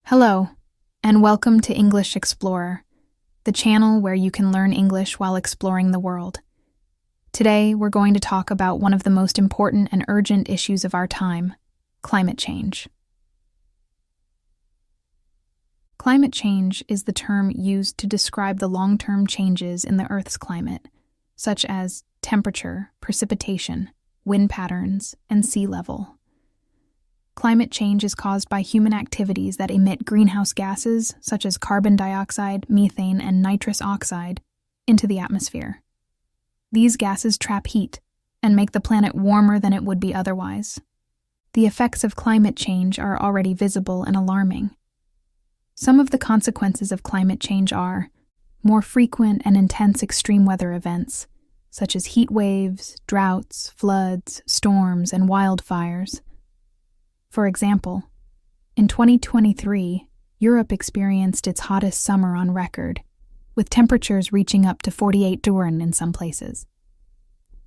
Hello, and welcome to English Explorer, the channel where you can learn English while exploring the world. Today, we're going to talk about one of the most important and urgent issues of our time, climate change. Climate change is the term used to describe the long-term changes in the Earth's climate, such as temperature, precipitation, wind patterns, and sea level. Climate change is caused by human activities that emit greenhouse gases, such as carbon dioxide, methane, and nitrous oxide, into the atmosphere. These gases trap heat and make the planet warmer than it would be otherwise. The effects of climate change are already visible and alarming. Some of the consequences of climate change are more frequent and intense extreme weather events, such as heat waves, droughts, floods, storms, and wildfires. For example, in 2023, Europe experienced its hottest summer on record, with temperatures reaching up to 48 degrees in some places.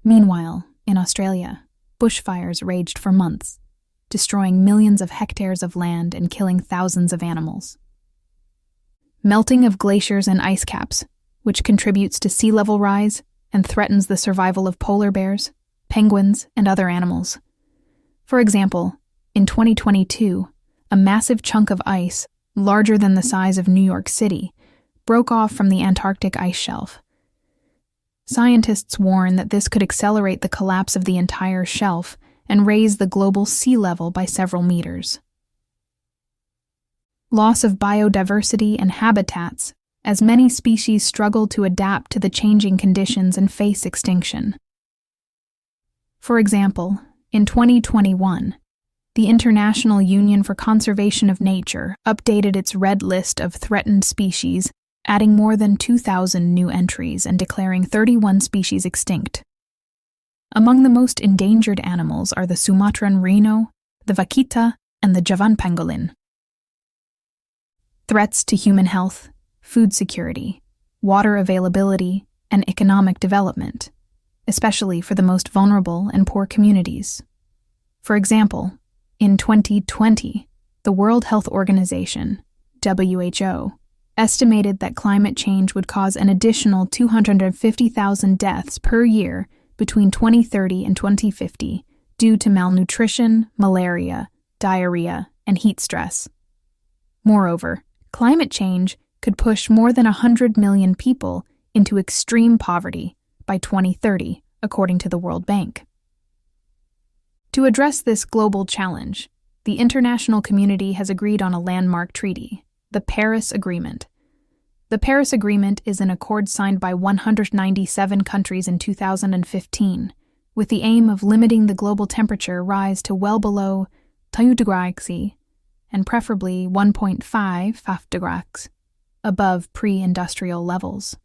Meanwhile, in Australia, bushfires raged for months, destroying millions of hectares of land and killing thousands of animals. Melting of glaciers and ice caps, which contributes to sea level rise and threatens the survival of polar bears, penguins, and other animals. For example, in 2022, a massive chunk of ice, larger than the size of New York City, broke off from the Antarctic ice shelf. Scientists warn that this could accelerate the collapse of the entire shelf and raise the global sea level by several meters. Loss of biodiversity and habitats, as many species struggle to adapt to the changing conditions and face extinction. For example, in 2021, the International Union for Conservation of Nature updated its red list of threatened species, adding more than 2,000 new entries and declaring 31 species extinct. Among the most endangered animals are the Sumatran rhino, the vaquita, and the Javan pangolin. Threats to human health, food security, water availability, and economic development, especially for the most vulnerable and poor communities. For example, in 2020, the World Health Organization, WHO, estimated that climate change would cause an additional 250,000 deaths per year between 2030 and 2050 due to malnutrition, malaria, diarrhea, and heat stress. Moreover, climate change could push more than 100 million people into extreme poverty by 2030, according to the World Bank. To address this global challenge, the international community has agreed on a landmark treaty, the Paris Agreement. The Paris Agreement is an accord signed by 197 countries in 2015, with the aim of limiting the global temperature rise to well below 2 degrees and preferably 1.5 degrees above pre-industrial levels.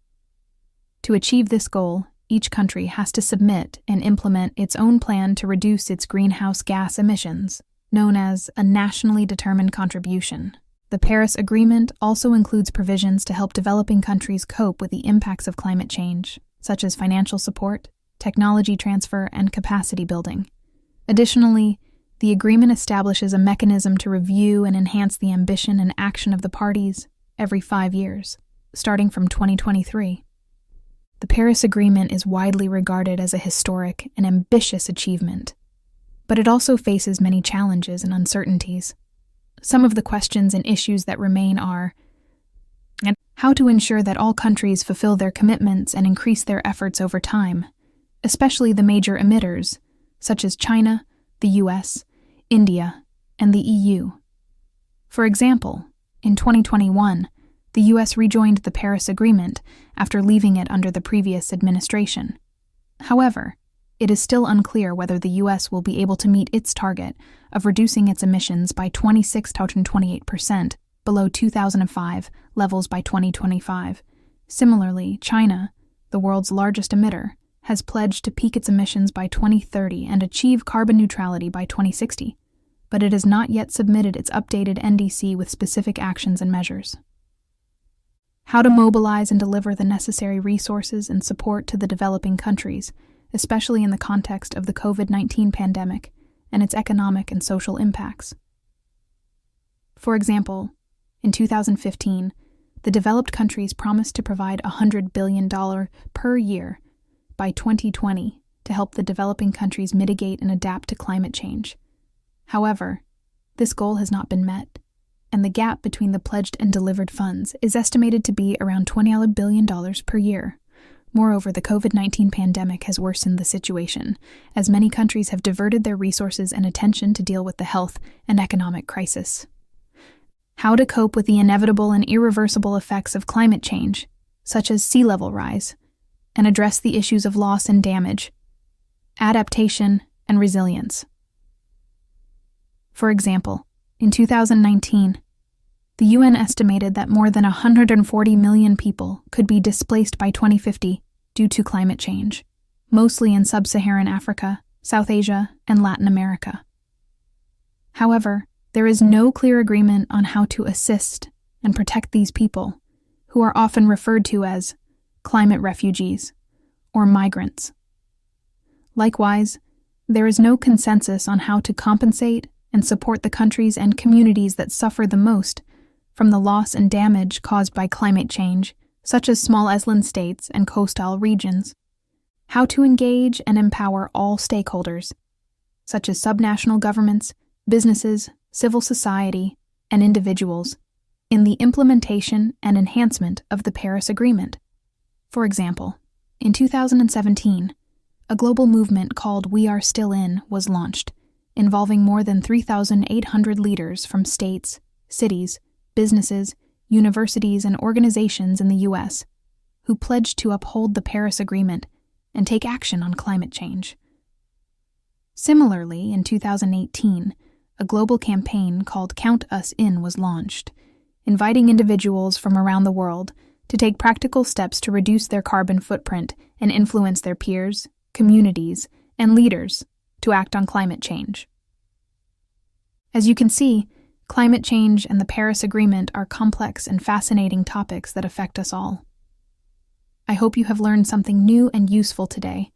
To achieve this goal, each country has to submit and implement its own plan to reduce its greenhouse gas emissions, known as a nationally determined contribution. The Paris Agreement also includes provisions to help developing countries cope with the impacts of climate change, such as financial support, technology transfer, and capacity building. Additionally, the agreement establishes a mechanism to review and enhance the ambition and action of the parties every 5 years, starting from 2023. The Paris Agreement is widely regarded as a historic and ambitious achievement, but it also faces many challenges and uncertainties. Some of the questions and issues that remain are how to ensure that all countries fulfill their commitments and increase their efforts over time, especially the major emitters, such as China, the US, India, and the EU. For example, in 2021, the US rejoined the Paris Agreement after leaving it under the previous administration. However, it is still unclear whether the US will be able to meet its target of reducing its emissions by 26 to 28% below 2005 levels by 2025. Similarly, China, the world's largest emitter, has pledged to peak its emissions by 2030 and achieve carbon neutrality by 2060, but it has not yet submitted its updated NDC with specific actions and measures. How to mobilize and deliver the necessary resources and support to the developing countries, especially in the context of the COVID-19 pandemic and its economic and social impacts. For example, In 2015, the developed countries promised to provide $100 billion per year by 2020 to help the developing countries mitigate and adapt to climate change. However, this goal has not been met, and the gap between the pledged and delivered funds is estimated to be around $20 billion per year. Moreover, the COVID-19 pandemic has worsened the situation, as many countries have diverted their resources and attention to deal with the health and economic crisis. How to cope with the inevitable and irreversible effects of climate change, such as sea level rise, and address the issues of loss and damage, adaptation, and resilience. For example, in 2019, the UN estimated that more than 140 million people could be displaced by 2050 due to climate change, mostly in sub-Saharan Africa, South Asia, and Latin America. However, there is no clear agreement on how to assist and protect these people, who are often referred to as climate refugees or migrants. Likewise, there is no consensus on how to compensate and support the countries and communities that suffer the most from the loss and damage caused by climate change, such as small island states and coastal regions. How to engage and empower all stakeholders, such as subnational governments, businesses, civil society, and individuals, in the implementation and enhancement of the Paris Agreement. For example, in 2017, a global movement called We Are Still In was launched, involving more than 3,800 leaders from states, cities, businesses, universities, and organizations in the U.S., who pledged to uphold the Paris Agreement and take action on climate change. Similarly, in 2018, a global campaign called Count Us In was launched, inviting individuals from around the world to take practical steps to reduce their carbon footprint and influence their peers, communities, and leaders to act on climate change. As you can see, climate change and the Paris Agreement are complex and fascinating topics that affect us all. I hope you have learned something new and useful today,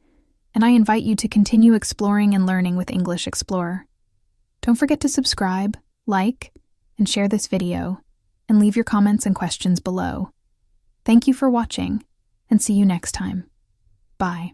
and I invite you to continue exploring and learning with English Explorer. Don't forget to subscribe, like, and share this video, and leave your comments and questions below. Thank you for watching, and see you next time. Bye.